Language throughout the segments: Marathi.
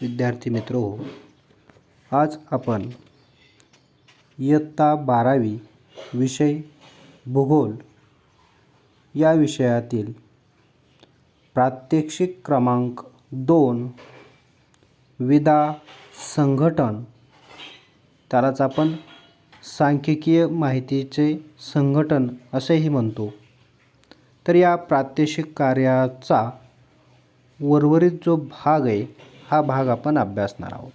विद्यार्थी मित्रो, आज आपण इयत्ता 12वी विषय भूगोल या विषयातील प्रात्यक्षिक क्रमांक 2 विदा संघटन, त्यालाच आपण सांख्यिकीय माहितीचे संघटन असेही म्हणतो. तर या प्रात्यक्षिक कार्याचा उर्वरित जो भाग आहे हा भाग आपण अभ्यासणार आहोत.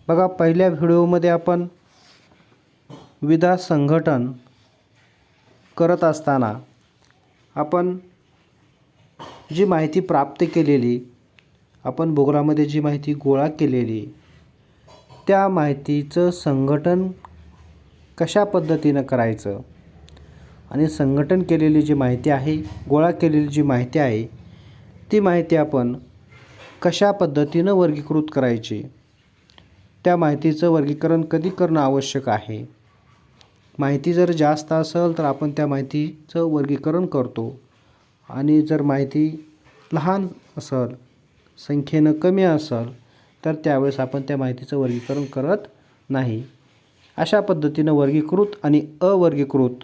बघा, पहिल्या व्हिडिओमध्ये आपण विदा संघटन करत असताना आपण जी माहिती प्राप्त केलेली, आपण भूगोलामध्ये जी माहिती गोळा केलेली, त्या माहितीचं संघटन कशा पद्धतीनं करायचं आणि संघटन केलेली जी माहिती आहे, गोळा केलेली जी माहिती आहे, ती माहिती आपण कशा पद्धतीनं वर्गीकृत करायची, त्या माहितीचं वर्गीकरण कधी करणं आवश्यक आहे. माहिती जर जास्त असेल तर आपण त्या माहितीचं वर्गीकरण करतो, आणि जर माहिती लहान असेल, संख्येनं कमी असेल, तर त्यावेळेस आपण त्या माहितीचं वर्गीकरण करत नाही. अशा पद्धतीनं वर्गीकृत आणि अवर्गीकृत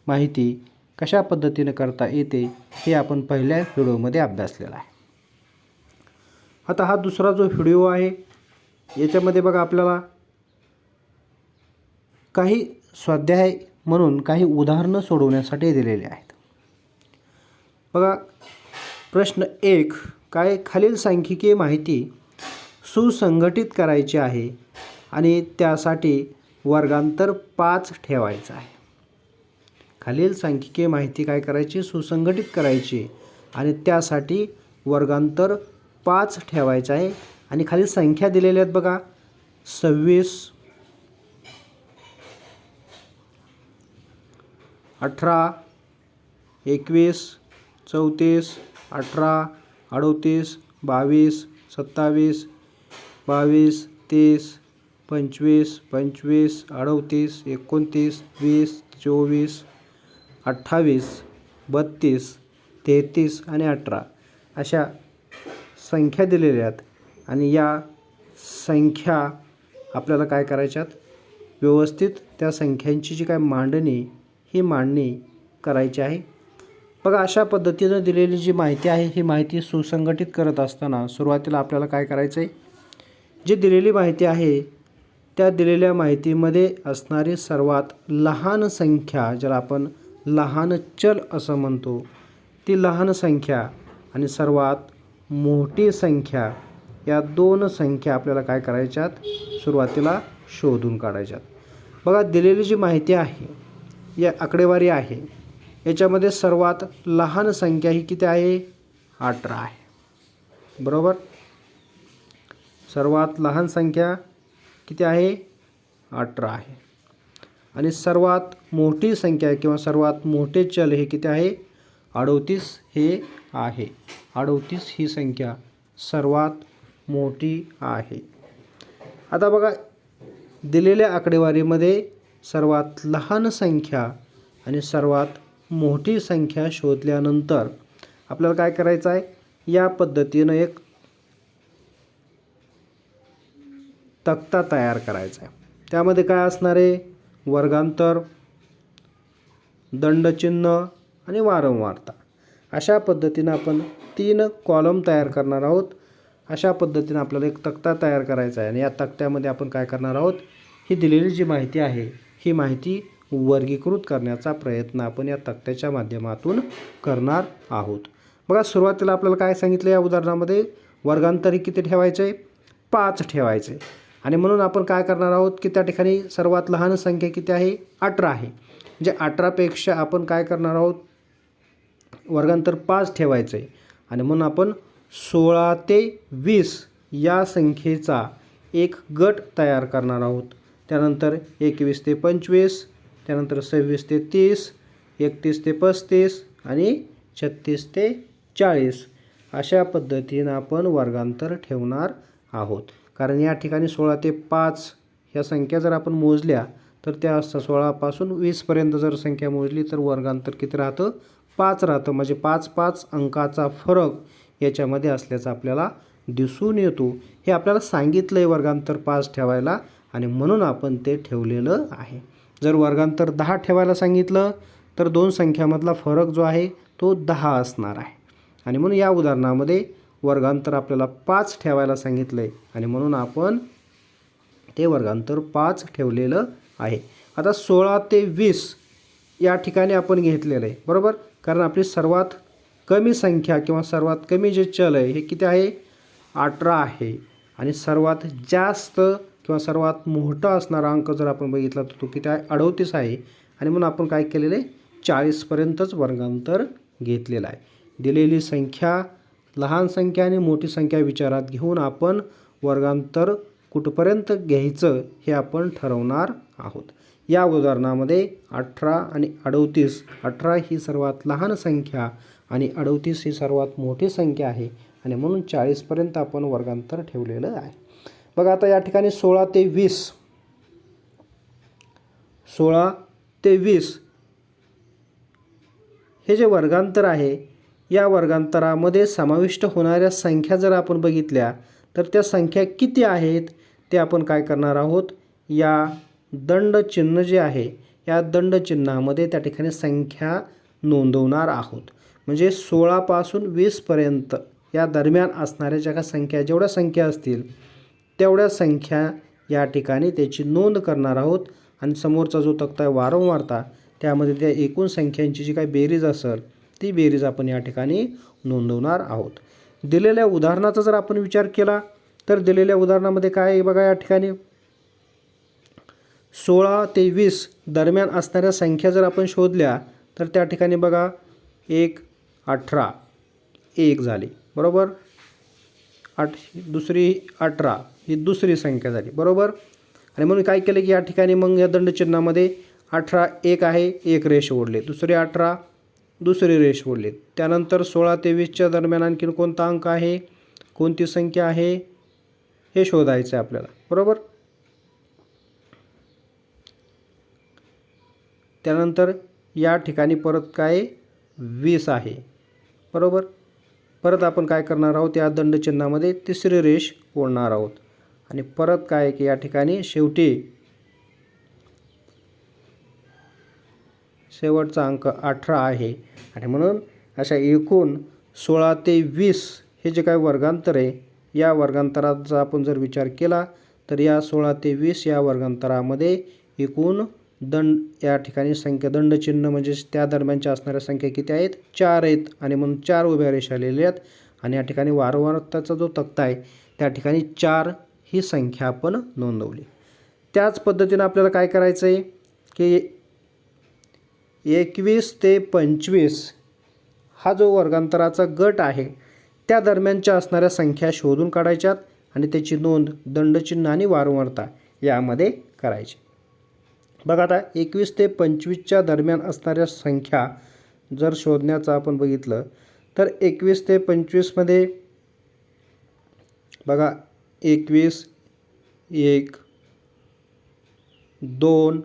माहिती कशा पद्धतीने करता येते हे आपण पहिल्या व्हिडिओमध्ये अभ्यासलेलं आहे. आता हा दुसरा जो व्हिडिओ आहे, याच्यामध्ये बघा आपल्याला काही स्वाध्याय म्हणून काही उदाहरणं सोडवण्यासाठी दिलेले आहेत. बघा, प्रश्न 1 काय, खालील सांख्यिकीय माहिती सुसंघटित करायची आहे आणि त्यासाठी वर्गांतर 5 ठेवायचं आहे. खालील सांख्यिकीय माहिती काय करायची, सुसंघटित करायची आणि त्यासाठी वर्गांतर 5 ठेवायचं आहे. आणि खाली संख्या दिलेल्या आहेत बघा, 26, 18, 21, 34, 18, 38, 22, 27, 22, 30, 25, 25, 38, 29, 20, 24, 28, 32, 33 आणि 18 अशा संख्या दिलेल्या आहेत. आणि या संख्या आपल्याला काय करायच्यात, व्यवस्थित त्या संख्यांची जी काय मांडणी, ही मांडणी करायची आहे. बघा, अशा पद्धतीनं दिलेली जी माहिती आहे, ही माहिती सुसंघटित करत असताना सुरुवातीला आपल्याला काय करायचं आहे, जी दिलेली माहिती आहे त्या दिलेल्या माहितीमध्ये असणारी सर्वात लहान संख्या, ज्याला आपण लहान चल असं म्हणतो, ती लहान संख्या आणि सर्वात मोठी संख्या, या दोन संख्या आपल्याला काय करायच्यात, सुरुवातीला शोधून काढायच्यात. बघा, दिलेली जी माहिती आहे, या आकडेवारी आहे, याच्यामध्ये सर्वात लहान संख्या ही किती आहे, 18 आहे. बरोबर, सर्वात लहान संख्या किती आहे, 18 आहे. आणि सर्वात मोठी संख्या किंवा सर्वात मोठे चल हे किती आहे, 38 हे आहे. 38 ही संख्या सर्वात मोठी आहे. आता बघा, दिलेल्या आकडेवारीमध्ये सर्वात लहान संख्या आणि सर्वात मोठी संख्या शोधल्यानंतर आपल्याला काय करायचं आहे, या पद्धतीनं एक तक्ता तयार करायचा आहे. त्यामध्ये काय असणार आहे, वर्गांतर, दंडचिन्ह आणि वारंवारता, अशा पद्धतीनं आपण 3 कॉलम तयार करणार आहोत. अशा पद्धतीनं आपल्याला एक तक्ता तयार करायचा आहे. आणि या तक्त्यामध्ये आपण काय करणार आहोत, ही दिलेली जी माहिती आहे, ही माहिती वर्गीकृत करण्याचा प्रयत्न आपण या तक्त्याच्या माध्यमातून करणार आहोत. बघा, सुरुवातीला आपल्याला काय सांगितलं, या उदाहरणामध्ये वर्गांतर किती ठेवायचं आहे, 5 ठेवायचं आहे. आणि म्हणून आपण काय करणार आहोत की त्या ठिकाणी सर्वात लहान संख्या किती आहे, 18 आहे. म्हणजे 18 पेक्षा आपण काय करणार आहोत, वर्गांतर 5 ठेवायचं आहे. आणि म्हणून आपण 16 ते 20 या संख्येचा एक गट तयार करणार आहोत. त्यानंतर 21 ते 25, त्यानंतर 26 ते 30, 31 ते 35 आणि 36 ते 40 अशा पद्धतीनं आपण वर्गांतर ठेवणार आहोत. कारण या ठिकाणी 16 ते 5 ह्या संख्या जर आपण मोजल्या तर त्या 16 पासून 20 पर्यंत जर संख्या मोजली तर वर्गांतर किती राहतं, 5 राहतं. म्हणजे 5 अंकाचा फरक याच्यामध्ये असल्याचं आपल्याला दिसून येतो हे आपल्याला सांगितलं आहे वर्गांतर 5 ठेवायला आणि म्हणून आपण ते ठेवलेलं आहे. जर वर्गांतर 10 ठेवायला सांगितलं तर दोन संख्यामधला फरक जो आहे तो 10 असणार आहे आणि म्हणून या उदाहरणामध्ये वर्गांतर आपल्याला 5 ठेवायला सांगितलं आहे आणि म्हणून आपण ते वर्गांतर 5 ठेवलेलं आहे. आता 16 ते 20 या ठिकाणी आपण घेतलेलं आहे बरोबर, कारण आपली सर्वात कमी संख्या किंवा सर्वात कमी जे चल आहे हे किती आहे 18 आहे आणि सर्वात जास्त किंवा सर्वात मोठा असणारा अंक जर आपण बघितला तर तो किती आहे 38 आहे आणि म्हणून आपण काय केलेलं आहे 40पर्यंतच वर्गांतर घेतलेलं आहे. दिलेली संख्या लहान संख्या आणि मोठी संख्या विचारात घेऊन आपण वर्गांतर कुठपर्यंत घ्यायचं हे आपण ठरवणार आहोत. या उदाहरणामध्ये 18 आणि 38, 18 ही सर्वात लहान संख्या आणि 38 ही सर्वात मोठी संख्या आहे आणि म्हणून 40पर्यंत आपण वर्गांतर ठेवलेलं आहे. बघा आता या ठिकाणी 16 ते 20, 16 ते 20 हे जे वर्गांतर आहे या वर्गांतरामध्ये समाविष्ट होणाऱ्या संख्या जर आपण बघितल्या तर त्या संख्या किती आहेत ते आपण काय करणार आहोत, या दंड चिन्ह जे आहे या दंड चिन्हामध्ये त्या ठिकाणी संख्या नोंदवणार आहोत. म्हणजे 16 पासून 20 पर्यंत या दरम्यान असणाऱ्या ज्या काही संख्या जेवढ्या संख्या असतील तेवढ्या संख्या या ठिकाणी त्याची नोंद करणार आहोत आणि समोरचा जो तक्ता आहे वारंवारता त्यामध्ये त्या एकूण संख्यांची जी काही बेरीज असेल ती बेरीज आपण या ठिकाणी नोंदवणार आहोत. दिलेल्या उदाहरणाचा जर आपण विचार केला तर दिलेल्या उदाहरणामध्ये काय आहे बघा, या ठिकाणी 16 ते 20 दरम्यान असणाऱ्या संख्या जर आपण शोधल्या तर त्या ठिकाणी बघा 1, 18 1 झाली बरोबर, दुसरी 18 ही दुसरी संख्या झाली बरोबर. आणि म्हणून काय केलं की या ठिकाणी मग या दंडचिन्हामध्ये 18 1 आहे, एक रेष ओढले, दुसरी 18 दुसरी रेष ओढली. त्यानंतर 16 ते 20च्या दरम्यान आणखीन कोणता अंक आहे, कोणती संख्या आहे हे शोधायचं आहे आपल्याला बरोबर. त्यानंतर या ठिकाणी परत काय 20 आहे बरोबर. परत आपण काय करणार आहोत, या दंडचिन्हामध्ये तिसरी रेष ओढणार आहोत आणि परत काय की या ठिकाणी शेवटचा अंक 18 आहे आणि म्हणून अशा एकूण 16 ते 20 हे जे काय वर्गांतर आहे या वर्गांतराचा आपण जर विचार केला तर या 16 ते 20 या वर्गांतरामध्ये एकूण या ठिकाणी संख्या दंडचिन्ह म्हणजे त्या दरम्यानच्या असणाऱ्या संख्या किती आहेत 4 आहेत आणि म्हणून 4 उभ्या रेषा आलेल्या आहेत आणि या ठिकाणी वारंवारताचा जो तक्ता आहे त्या ठिकाणी 4 ही संख्या आपण नोंदवली. त्याच पद्धतीने आपल्याला काय करायचं आहे की 21 ते 25 हा जो वर्गांतराचा गट आहे त्या दरम्यानच्या असणाऱ्या संख्या शोधून काढायच्यात आणि त्याची नोंद दंडचिन्ह आणि वारंवारता यामध्ये करायची. बघा आता 21 ते 25च्या दरम्यान असणाऱ्या संख्या जर शोधण्याचं आपण बघितलं तर 21 ते 25मध्ये बघा 21 1 2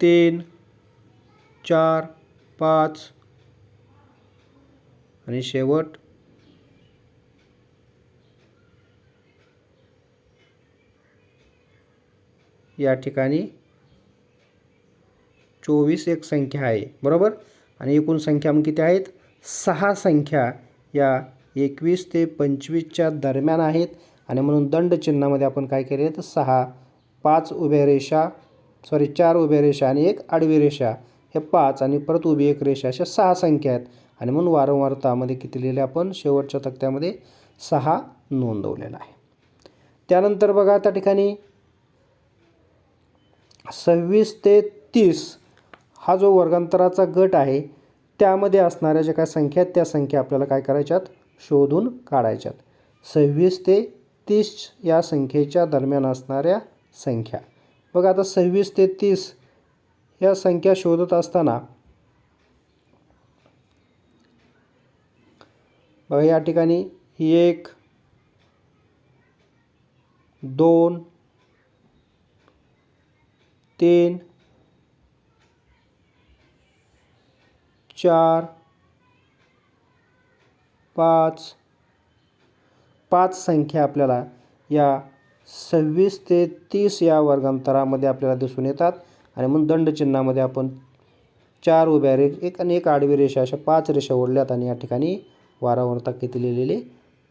3 4 5 आणि शेवट या ठिकाणी 24 एक संख्या आहे बरोबर. आणि एकूण संख्या मग किती आहेत 6 संख्या या 21 ते 25च्या दरम्यान आहेत आणि म्हणून दंड चिन्हामध्ये आपण काय केले तर 6 4 उभ्या रेषा आणि एक आडवी रेषा हे 5 आणि परत उभी एक रेषा अशा 6 संख्या आहेत आणि म्हणून वारंवारतामध्ये किती लिहिले आपण शेवटच्या तक्त्यामध्ये 6 नोंदवलेला आहे. त्यानंतर बघा त्या ठिकाणी 26 ते 30 हा जो वर्गांतराचा गट आहे त्यामध्ये असणाऱ्या ज्या काय संख्या आहेत त्या संख्या आपल्याला काय करायच्यात शोधून काढायच्यात. 26 ते 30 या संख्येच्या दरम्यान असणाऱ्या संख्या बघा. आता 26 ते 30 या संख्या शोधत असताना बघा या ठिकाणी 1 2 3 4 5 5 संख्या आपल्याला या 26 ते 30 या वर्गांतरामध्ये आपल्याला दिसून येतात. आणि म्हणून दंडचिन्हामध्ये आपण 4 उभ्या रेषा एक आणि एक आडवी रेषा अशा 5 रेषा ओढल्यात आणि या ठिकाणी वारंवारता किती लिहिलेली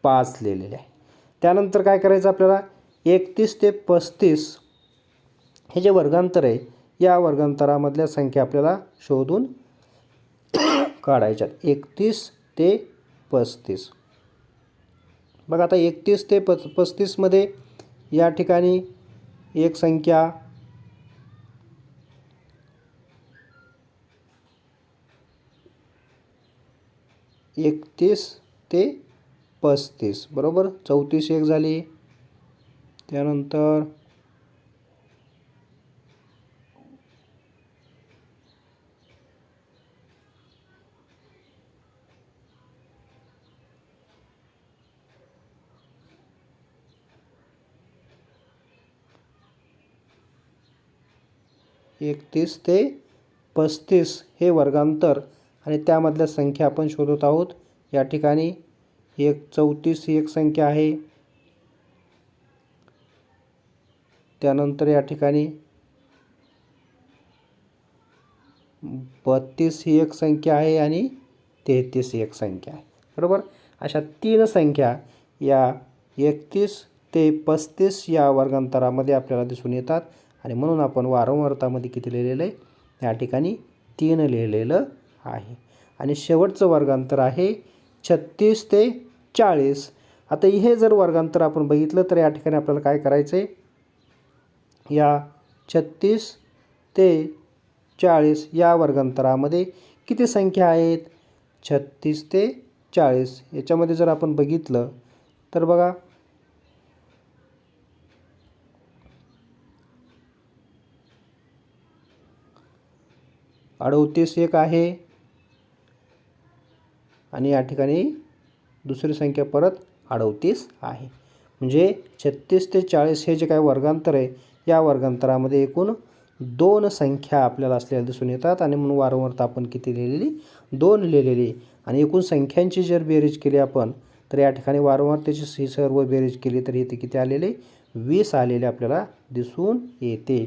5 लिहिलेली आहे. त्यानंतर काय करायचं आपल्याला 31 ते 35 हे जे वर्गांतर आहे या वर्गांतरामधल्या संख्या आपल्याला शोधून काढायच्यात. 31 ते 35 बघा आता 31 ते 35 मध्ये या ठिकाणी एक संख्या 31 ते 35 बरोबर. 34 एक झाली. त्यानंतर 31 ते 35 हे वर्गांतर आणि त्यामधल्या संख्या आपण शोधत आहोत. या ठिकाणी 34 ही एक संख्या आहे. त्यानंतर या ठिकाणी 32 ही एक संख्या आहे आणि 33 ही एक संख्या आहे बरोबर. अशा 3 संख्या या 31 ते 35 या वर्गांतरामध्ये आपल्याला दिसून येतात. आणि म्हणून आपण वारंवारतामध्ये किती लिहिलेलं आहे या ठिकाणी 3 लिहिलेलं आहे. आणि शेवटचं वर्गांतर आहे 36 ते 40. आता हे जर वर्गांतर आपण बघितलं तर या ठिकाणी आपल्याला काय करायचं आहे, या 36 ते 40 या वर्गांतरामध्ये किती संख्या आहेत 36 ते 40. याच्यामध्ये जर आपण बघितलं तर बघा 38 एक आहे आणि या ठिकाणी दुसरी संख्या परत 38 आहे. म्हणजे 36 ते 40 हे जे काही वर्गांतर आहे या वर्गांतरामध्ये एकूण 2 संख्या आपल्याला असलेल्या दिसून येतात. आणि म्हणून वारंवारता आपण किती लिहिलेली 2 लिहिलेली. आणि एकूण संख्यांची जर बेरीज केली आपण तर या ठिकाणी वारंवारतेची ही सर्व बेरीज केली तर इथे किती आलेले 20 आलेले आपल्याला दिसून येते.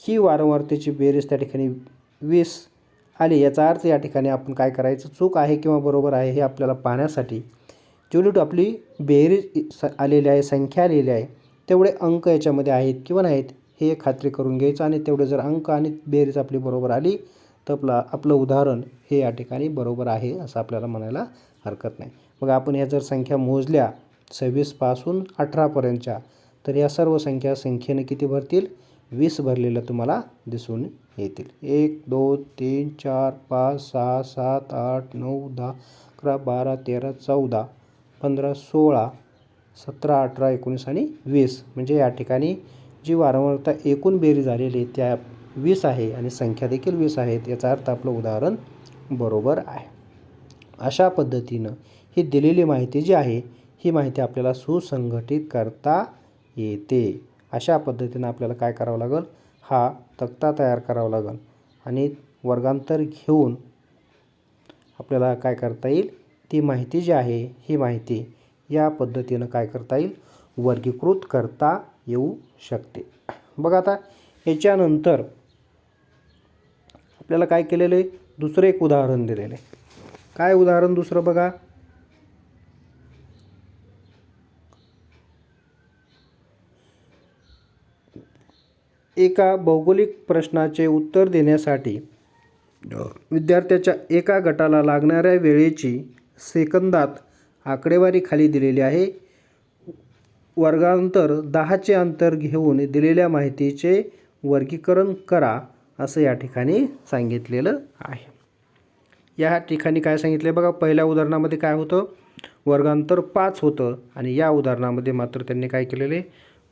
ही वारंवारतेची बेरीज त्या ठिकाणी 20 आली. याचा अर्थ या ठिकाणी आपण काय करायचं, चूक आहे किंवा बरोबर आहे हे आपल्याला पाहण्यासाठी जेवढी आपली बेरीज आलेली आहे, संख्या आलेली आहे, तेवढे अंक याच्यामध्ये आहेत किंवा नाहीत हे खात्री करून घ्यायचं. आणि तेवढे जर अंक आणि बेरीज आपली बरोबर आली तर आपलं उदाहरण हे या ठिकाणी बरोबर आहे असं आपल्याला म्हणायला हरकत नाही. मग आपण या जर संख्या मोजल्या 26 पासून 18 पर्यंतच्या तर या सर्व संख्येने किती भरतील 20 भरलेलं तुम्हाला दिसून येतील. 1 2 3 4 5 6 7 8 9 10 11 12 13 14 15 16 17 18 19 आणि 20. म्हणजे या ठिकाणी जी वारंवारता एकूण बेरीज झालेली त्या 20 आहे आणि संख्या देखील 20 आहेत. याचा अर्थ आपलं उदाहरण बरोबर आहे. अशा पद्धतीनं ही दिलेली माहिती जी आहे ही माहिती आपल्याला सुसंघटित करता येते. अशा पद्धतीनं आपल्याला काय करावं लागेल, हा तक्ता तयार करावा लागेल आणि वर्गांतर घेऊन आपल्याला काय करता येईल, ती माहिती जी आहे ही माहिती या पद्धतीनं काय करता येईल, वर्गीकृत करता येऊ शकते. बघा आता याच्यानंतर आपल्याला काय केलेलं आहे, दुसरं एक उदाहरण दिलेलं आहे. काय उदाहरण दुसरं बघा, एका भौगोलिक प्रश्नाचे उत्तर देण्यासाठी विद्यार्थ्याच्या एका गटाला लागणाऱ्या वेळेची सेकंदात आकडेवारी खाली दिलेली आहे. वर्गांतर 10चे अंतर घेऊन दिलेल्या माहितीचे वर्गीकरण करा असं या ठिकाणी सांगितलेलं आहे. या ठिकाणी काय सांगितले बघा, पहिल्या उदाहरणामध्ये काय होतं, वर्गांतर 5 होतं आणि या उदाहरणामध्ये मात्र त्यांनी काय केलेले,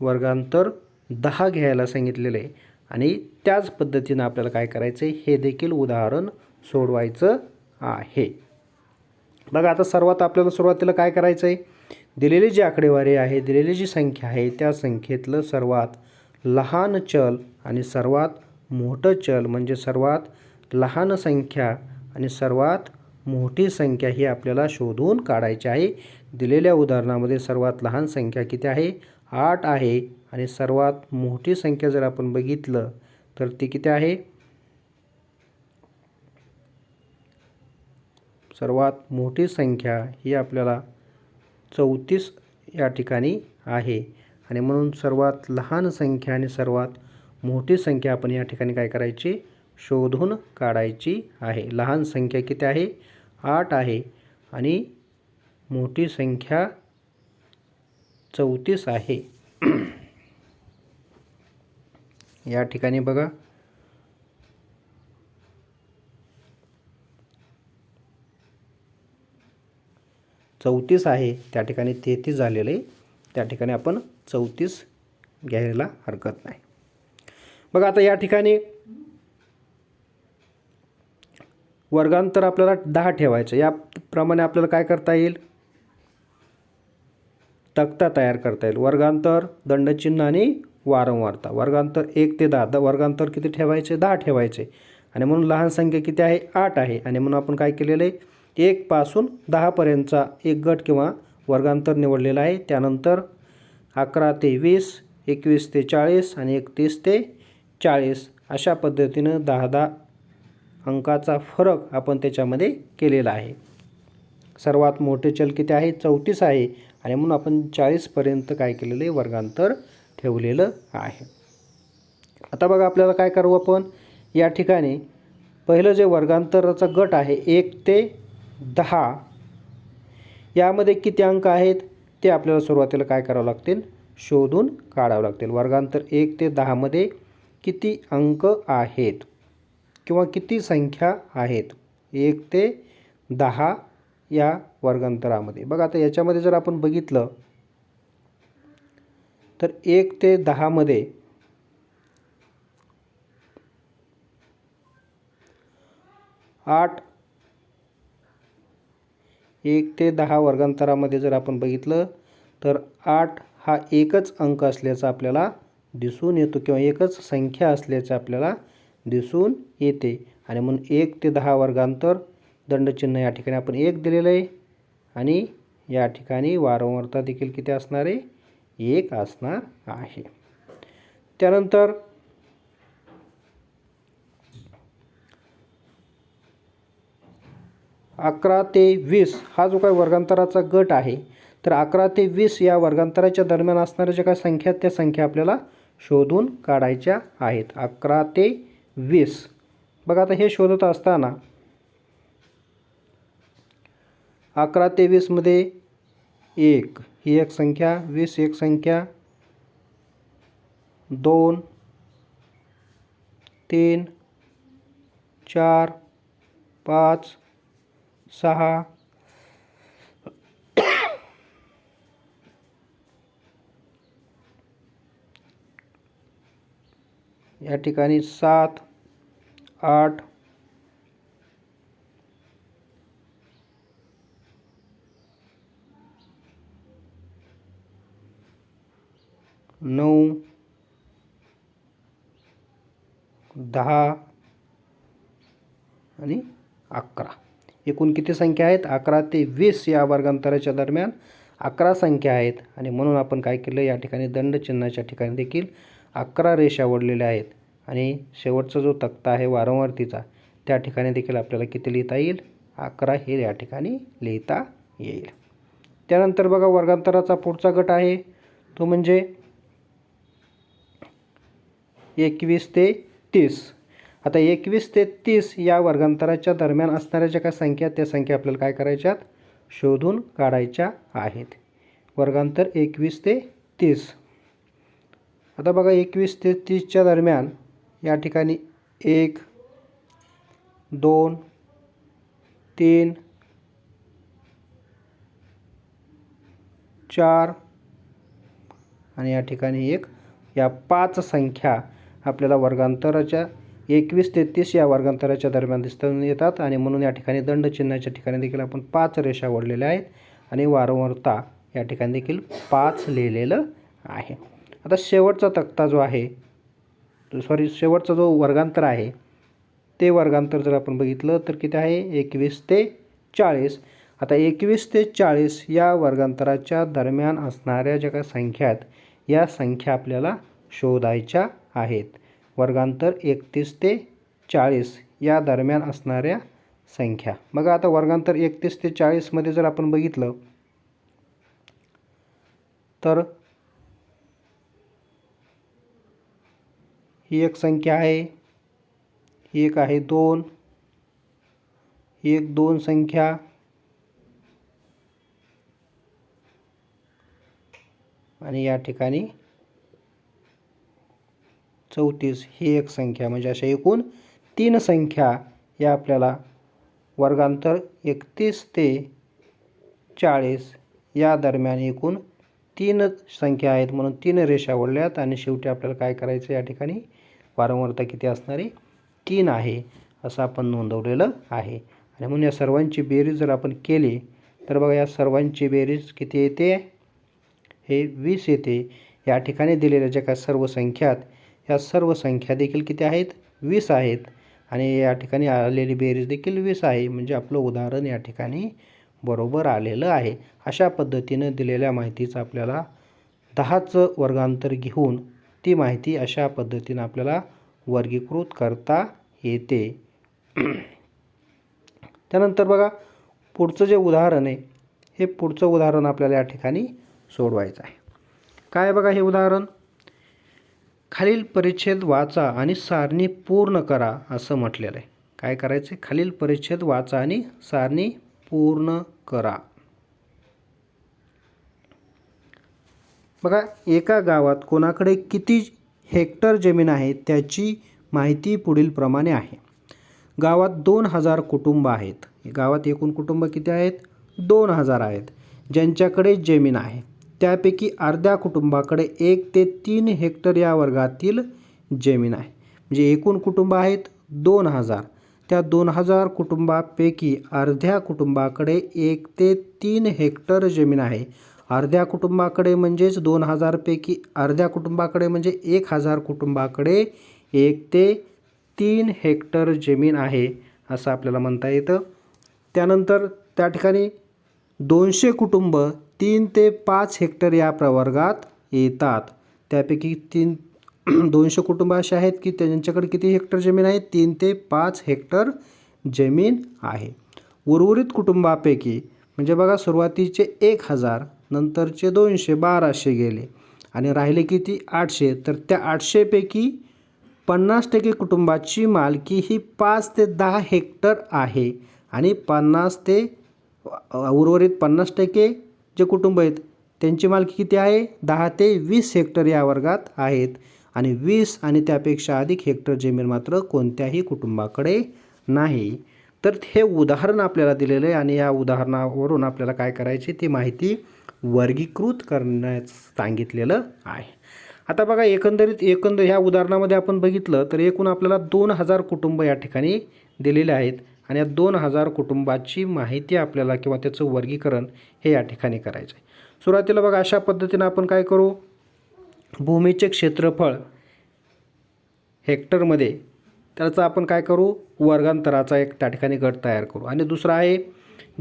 वर्गांतर 10 घ्यायला सांगितलेलं आहे. आणि त्याच पद्धतीनं आपल्याला काय करायचं आहे, हे देखील उदाहरण सोडवायचं आहे. बघा आता आपल्याला सुरुवातीला काय करायचं आहे, दिलेली जी आकडेवारी आहे, दिलेली जी संख्या आहे त्या संख्येतलं सर्वात लहान चल आणि सर्वात मोठं चल म्हणजे सर्वात लहान संख्या आणि सर्वात मोठी संख्या ही आपल्याला शोधून काढायची आहे. दिलेल्या उदाहरणामध्ये सर्वात लहान संख्या किती आहे? 8 आहे आणि सर्वात मोठी संख्या जर आपण बघितलं तर ती किती आहे? सर्वात मोठी संख्या ही आपल्याला 34 या ठिकाणी आहे आणि म्हणून सर्वात लहान संख्या आणि सर्वात मोठी संख्या आपण या ठिकाणी काय करायची? शोधून काढायची आहे. लहान संख्या किती आहे? 8 आहे आणि मोठी संख्या 34 आहे. या ठिकाणी बघा, चौतीस आहे, त्या ठिकाणी 33 झालेलं आहे, त्या ठिकाणी आपण 34 घ्यायला हरकत नाही. बघा आता या ठिकाणी वर्गांतर आपल्याला 10 ठेवायचं. याप्रमाणे आपल्याला काय करता येईल? तक्ता तयार करता येईल. वर्गांतर, दंडचिन्ह आणि वारंवारता. वर्गांतर 1 ते 10. वर्गांतर किती ठेवायचे? 10 ठेवायचे आणि म्हणून लहान संख्या किती आहे? 8 आहे आणि म्हणून आपण काय केलेलं आहे? 1 पासून 10 पर्यंतचा एक गट किंवा वर्गांतर निवडलेला आहे. त्यानंतर 11 ते 20, 21 ते 40 आणि 31 ते 40 अशा पद्धतीनं 10-10 अंकाचा फरक आपण त्याच्यामध्ये केलेला आहे. सर्वात मोठे चल किती आहे? 34 आहे आणि म्हणून आपण 40 पर्यंत काय केलेलं आहे? वर्गांतर ठेवलेलं आहे. आता बघा आपल्याला काय करू आपण? या ठिकाणी पहिलं जे वर्गांतराचा गट आहे 1 ते 10, यामध्ये किती अंक आहेत ते आपल्याला सुरुवातीला काय करावं लागतील? शोधून काढावं लागतील. वर्गांतर 1 ते 10 मध्ये किती अंक आहेत किंवा किती संख्या आहेत? 1 ते 10 या वर्गांतरामध्ये. बघा आता याच्यामध्ये जर आपण बघितलं तर 1 ते 10 मध्ये 8, 1 ते 10 वर्गांतरामध्ये जर आपण बघितलं तर 8 हा एकच अंक असल्याचा आपल्याला दिसून येतो किंवा एकच संख्या असल्याचे आपल्याला दिसून येते आणि म्हणून 1 ते 10 वर्गांतर, दंडचिन्ह या ठिकाणी आपण 1 दिलेलं आहे आणि या ठिकाणी वारंवारता देखील किती असणार आहे? 1 असणार आहे. त्यानंतर 11 ते 20 हा जो काही वर्गांतराचा गट आहे तर 11 ते 20 या वर्गांतराच्या दरम्यान असणाऱ्या ज्या काही संख्या त्या संख्या आपल्याला शोधून काढायच्या आहेत. 11 ते 20. बघा आता हे शोधत असताना 11 ते 20 मध्ये 1 ही एक संख्या, 20 एक संख्या, 2, 3, 4, 5, 6, या ठिकाणी 7, 8, 9, 10 आणि 11. एकूण किती संख्या आहेत? 11 ते 20 या वर्गांतराच्या दरम्यान 11 संख्या आहेत आणि म्हणून आपण काय केलं? या ठिकाणी दंडचिन्हाच्या ठिकाणी देखील 11 रेषा ओढलेल्या आहेत आणि शेवटचा जो तक्ता आहे वारंवारतीचा त्या ठिकाणी देखील आपल्याला किती लिहिता येईल? 11 हे या ठिकाणी लिहिता येईल. त्यानंतर बघा वर्गांतराचा पुढचा गट आहे तो म्हणजे 21 ते 30. आता 21 ते 30 या वर्गांतराच्या दरम्यान असणाऱ्या ज्या काही संख्या त्या संख्या आपल्याला काय करायच्यात? शोधून काढायच्या आहेत. वर्गांतर 21 ते 30. आता बघा 21 ते 30च्या दरम्यान या ठिकाणी 1, 2, 3, 4 आणि या ठिकाणी 1 या 5 संख्या आपल्याला वर्गांतराच्या 21 ते 30 या वर्गांतराच्या दरम्यान दिसून येतात आणि म्हणून या ठिकाणी दंडचिन्हाच्या ठिकाणी देखील आपण 5 रेषा ओढलेल्या आहेत आणि वारंवारता या ठिकाणी देखील 5 लिहिलेलं आहे. आता शेवटचा तक्ता जो आहे शेवटचा जो वर्गांतर आहे ते वर्गांतर जर आपण बघितलं तर किती आहे? 21 ते 40. आता 21 ते 40 या वर्गांतराच्या दरम्यान असणाऱ्या ज्या काही संख्या आहेत या संख्या आपल्याला शोधायच्या आहेत. वर्गांतर 31 ते 40 या दरम्यान असणाऱ्या संख्या. बघा आता वर्गांतर 31 ते 40 मध्ये जर आपण बघितलं तर ही एक संख्या आहे, ही एक आहे 2, ही एक 2 संख्या, आणि या ठिकाणी 34 ही एक संख्या. म्हणजे अशा एकूण 3 संख्या या आपल्याला वर्गांतर 31 ते 40 या दरम्यान एकूण 3 संख्या आहेत म्हणून 3 रेषा ओढल्यात आणि शेवटी आपल्याला काय करायचं या ठिकाणी वारंवारता किती असणारी 3 आहे असं आपण नोंदवलेलं आहे. आणि म्हणून या सर्वांची बेरीज जर आपण केली तर बघा या सर्वांची बेरीज किती येते, हे 20 येते. या ठिकाणी दिलेल्या ज्या काही सर्व संख्या आहेत ह्या सर्व संख्या देखील किती आहेत, 20 आहेत. आणि या ठिकाणी आलेली बेरीज देखील 20 आहे. म्हणजे आपलं उदाहरण या ठिकाणी बरोबर आलेलं आहे. अशा पद्धतीनं दिलेल्या माहितीचं आपल्याला 10चं वर्गांतर घेऊन ती माहिती अशा पद्धतीनं आपल्याला वर्गीकृत करता येते. त्यानंतर बघा पुढचं जे उदाहरण आहे हे पुढचं उदाहरण आपल्याला या ठिकाणी सोडवायचं आहे. काय बघा हे उदाहरण, खालील परिच्छेद वाचा आणि सारणी पूर्ण करा असं म्हटलेलं आहे. काय करायचं, खालील परिच्छेद वाचा आणि सारणी पूर्ण करा. बघा एका गावात कोणाकडे किती हेक्टर जमीन आहे त्याची माहिती पुढील प्रमाणे आहे. गावात 2000 कुटुंब आहेत. गावात एकूण कुटुंब किती आहेत, 2000 आहेत ज्यांच्याकडे जमीन आहे. त्यापैकी अर्ध्या कुटुंबाकडे 1 ते 3 हेक्टर या वर्गातील जमीन आहे. म्हणजे एकूण कुटुंब आहेत 2000. त्या 2000 कुटुंबापैकी अर्ध्या कुटुंबाकडे 1 ते 3 हेक्टर जमीन आहे. अर्ध्या कुटुंबाकडे म्हणजेच 2000 पैकी अर्ध्या कुटुंबाकडे म्हणजे 1000 कुटुंबाकडे 1 ते 3 हेक्टर जमीन आहे असं आपल्याला म्हणता येतं. त्यानंतर त्या ठिकाणी 200 कुटुंब 3 ते 5 हेक्टर या प्रवर्गात येतात. त्यापैकी 200 कुटुंब असे आहेत की त्यांच्याकडे किती हेक्टर जमीन आहे, 3 ते 5 हेक्टर जमीन आहे. उर्वरित कुटुंबापैकी म्हणजे बघा सुरुवातीचे 1000, नंतरचे 200, 1200 गेले आणि राहिले किती 800. तर त्या 800 पैकी 50% कुटुंबाची मालकी ही 5 ते 10 हेक्टर आहे आणि उर्वरित 50% जे कुटुंब आहेत त्यांची मालकी किती आहे, 10 ते 20 हेक्टर या वर्गात आहेत. आणि 20 आणि त्यापेक्षा अधिक हेक्टर जमीन मात्र कोणत्याही कुटुंबाकडे नाही. तर हे उदाहरण आपल्याला दिलेलं आहे आणि या उदाहरणावरून आपल्याला काय करायची ती माहिती वर्गीकृत करण्यास सांगितलेलं आहे. आता बघा एकंदर ह्या उदाहरणामध्ये आपण बघितलं तर एकूण आपल्याला 2000 कुटुंब या ठिकाणी दिलेले आहेत आणि या 2000 कुटुंबाची माहिती आपल्याला किंवा त्याचं वर्गीकरण हे या ठिकाणी करायचं आहे. सुरुवातीला बघा अशा पद्धतीनं आपण काय करू, भूमीचे क्षेत्रफळ हेक्टरमध्ये त्याचा आपण काय करू, वर्गांतराचा एक त्या ठिकाणी गट तयार करू. आणि दुसरा आहे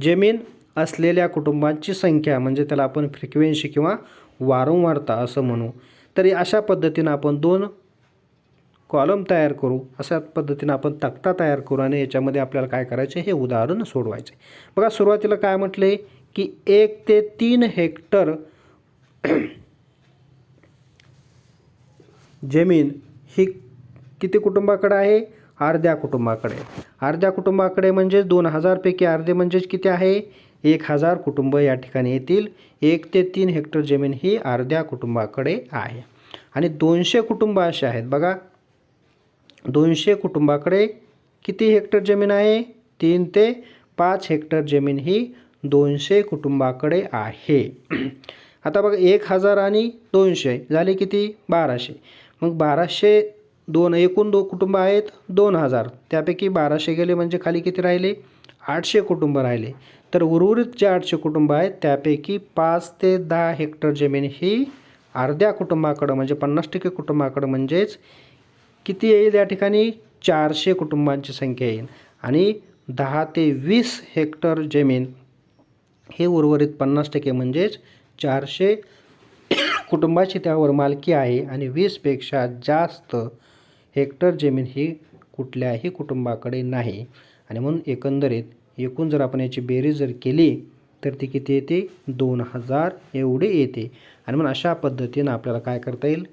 जमीन असलेल्या कुटुंबांची संख्या म्हणजे त्याला आपण फ्रिक्वेन्सी किंवा वारंवारता असं म्हणू. तरी अशा पद्धतीनं आपण 2 कॉलम तयार करू, अशा पद्धतीनं आपण तक्ता तयार करू आणि याच्यामध्ये आपल्याला काय करायचं हे उदाहरण सोडवायचे. बघा सुरुवातीला काय म्हटले की 1 ते 3 हेक्टर जमीन ही किती कुटुंबाकडे आहे, अर्ध्या कुटुंबाकडे. अर्ध्या कुटुंबाकडे म्हणजे 2000 पैकी अर्धे म्हणजेच किती आहे, 1000 कुटुंब या ठिकाणी येतील. 1 ते 3 हेक्टर जमीन ही अर्ध्या कुटुंबाकडे आहे. आणि 200 कुटुंब असे आहेत बघा, 200 कुटुंबाकडे किती हेक्टर जमीन आहे, 3 ते 5 हेक्टर जमीन ही 200 कुटुंबाकडे आहे. आता बघा 1000 आणि 200 झाले किती 1200. मग 1200 एकूण कुटुंब आहेत 2000, त्यापैकी 1200 गेले म्हणजे खाली किती राहिले, 800 कुटुंब राहिले. तर उर्वरित जे 800 कुटुंब आहेत त्यापैकी 5 ते 10 हेक्टर जमीन ही अर्ध्या कुटुंबाकडं म्हणजे 50% कुटुंबाकडं म्हणजेच किती येईल या ठिकाणी 400 कुटुंबांची संख्या येईल. आणि 10 ते 20 हेक्टर जमीन हे उर्वरित 50% म्हणजेच 400 कुटुंबाची त्यावर मालकी आहे आणि 20पेक्षा जास्त हेक्टर जमीन ही कुठल्याही कुटुंबाकडे नाही. आणि म्हणून एकंदरीत एकूण जर आपण याची बेरीज जर केली तर ती किती येते? 2000 एवढे येते. आणि म्हणून अशा पद्धतीनं आपल्याला काय करता येईल,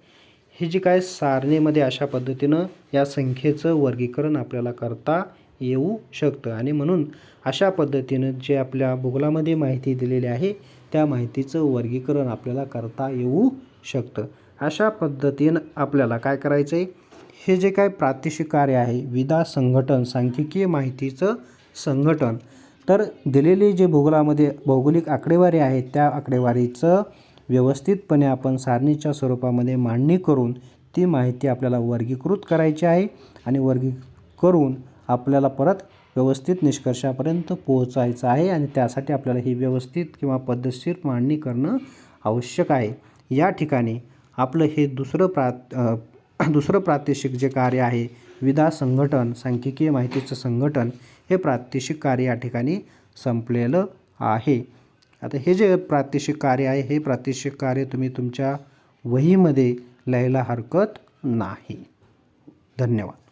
ही जी काय सारणीमध्ये अशा पद्धतीनं या संख्येचं वर्गीकरण आपल्याला करता येऊ शकतं. आणि म्हणून अशा पद्धतीनं जे आपल्या भूगोलामध्ये माहिती दिलेली आहे त्या माहितीचं वर्गीकरण आपल्याला करता येऊ शकतं. अशा पद्धतीनं आपल्याला काय करायचं आहे, हे जे काय प्रात्यक्षिक कार्य आहे विधा संघटन सांख्यिकीय माहितीचं संघटन, तर दिलेली जे भूगोलामध्ये भौगोलिक आकडेवारी आहे त्या आकडेवारीचं व्यवस्थितपणे आपण सारणीच्या स्वरूपामध्ये मांडणी करून ती माहिती आपल्याला वर्गीकृत करायची आहे आणि करून आपल्याला परत व्यवस्थित निष्कर्षापर्यंत पोहोचायचं आहे. आणि त्यासाठी आपल्याला ही व्यवस्थित किंवा पद्धतशीर मांडणी करणं आवश्यक आहे. या ठिकाणी आपलं हे दुसरं प्रात्यक्षिक जे कार्य आहे विधा संघटन सांख्यिकीय माहितीचं संघटन, हे प्रात्यक्षिक कार्य या ठिकाणी संपलेलं आहे. आता हे जे प्रात्यक्षिक कार्य आहे हे प्रात्यक्षिक कार्य तुम्ही तुमच्या वहीमध्ये लिहायला हरकत नाही. धन्यवाद.